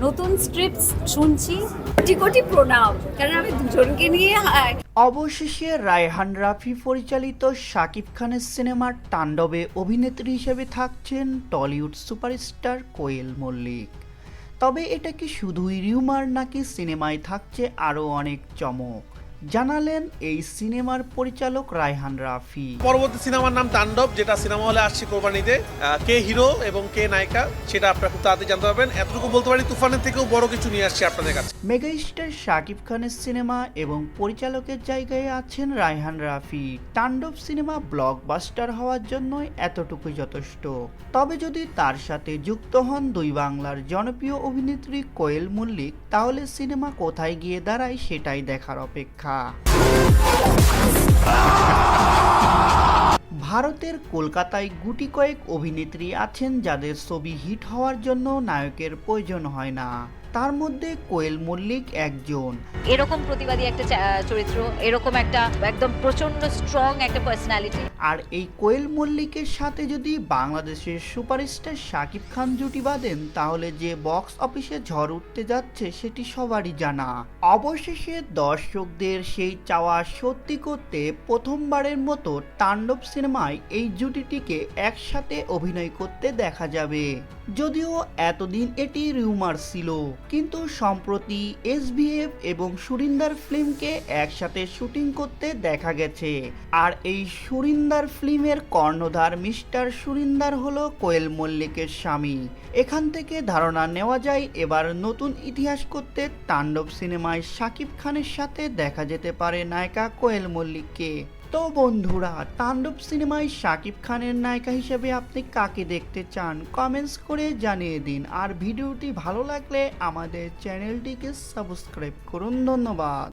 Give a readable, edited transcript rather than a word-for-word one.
নতুন স্ক্রিপ্টস শুনছি, কোটি কোটি প্রণাম, কারণ আমি দুজনকে নিয়ে অবশেষে রায়হান রাফি পরিচালিত শাকিব খানের সিনেমার তাণ্ডবে অভিনেত্রী হিসেবে থাকছেন টলিউড সুপারস্টার কোয়েল মল্লিক। তবে এটা কি শুধুই রিউমার নাকি সিনেমায় থাকছে আরও অনেক চমক, জানালেন এই সিনেমার পরিচালক রায়হান রাফি। পরবর্তী সিনেমার নাম তাণ্ডব, যেটা সিনেমা হলে আসছে কোরবানিতে। কে হিরো এবং কে নায়িকা সেটা আপনারা খুব তাড়াতাড়ি জানতে পারবেন। এতটুকু বলতে পারি, তুফানের থেকেও বড় কিছু নিয়ে আসছে আপনাদের কাছে। মেগাস্টার শাকিব খানের সিনেমা এবং পরিচালকের জায়গায় আছেন রায়হান রাফি। তাণ্ডব সিনেমা ব্লকবাস্টার হওয়ার জন্যই এতটুকুই যথেষ্ট। তবে যদি তার সাথে যুক্ত হন দুই বাংলার জনপ্রিয় অভিনেত্রী কোয়েল মল্লিক, তাহলে সিনেমা কোথায় গিয়ে দাঁড়ায় সেটাই দেখার অপেক্ষা। ভারতের কলকাতায় গুটি কয়েক অভিনেত্রী আছেন যাদের ছবি হিট হওয়ার জন্য নায়কের প্রয়োজন হয় না, তার মধ্যে কোয়েল মল্লিক একজন। এরকম প্রতিবাদী একটা চরিত্র, এরকম একটা একদম প্রচন্ড স্ট্রং একটা পার্সোনালিটি। আর এই কোয়েল মল্লিকের সাথে যদি বাংলাদেশের সুপারস্টার শাকিব খান জুটি বাঁধেন, তাহলে যে বক্স অফিসে ঝড় উঠতে যাচ্ছে সেটি সবারই জানা। অবশেষে দর্শকদের সেই চাওয়া সত্যি করতে প্রথমবারের মতো তাণ্ডব সিনেমায় এই জুটিটিকে একসাথে অভিনয় করতে দেখা যাবে। যদিও এতদিন এটি রিউমার ছিল, কিন্তু সম্প্রতি এসভিএফ এবং সুরিন্দার ফিল্মকে একসাথে শুটিং করতে দেখা গেছে। আর এই সুরিন্দার ফিল্মের কর্ণধার মিস্টার সুরিন্দার হলো কোয়েল মল্লিকের স্বামী। এখান থেকে ধারণা নেওয়া যায় এবার নতুন ইতিহাস করতে তাণ্ডব সিনেমায় শাকিব খানের সাথে দেখা যেতে পারে নায়িকা কোয়েল মল্লিককে। তো বন্ধুরা, তাণ্ডব সিনেমায় শাকিব খানের নায়িকা হিসেবে আপনি কাকে দেখতে চান কমেন্টস করে জানিয়ে দিন। আর ভিডিওটি ভালো লাগলে আমাদের চ্যানেলটিকে সাবস্ক্রাইব করুন। ধন্যবাদ।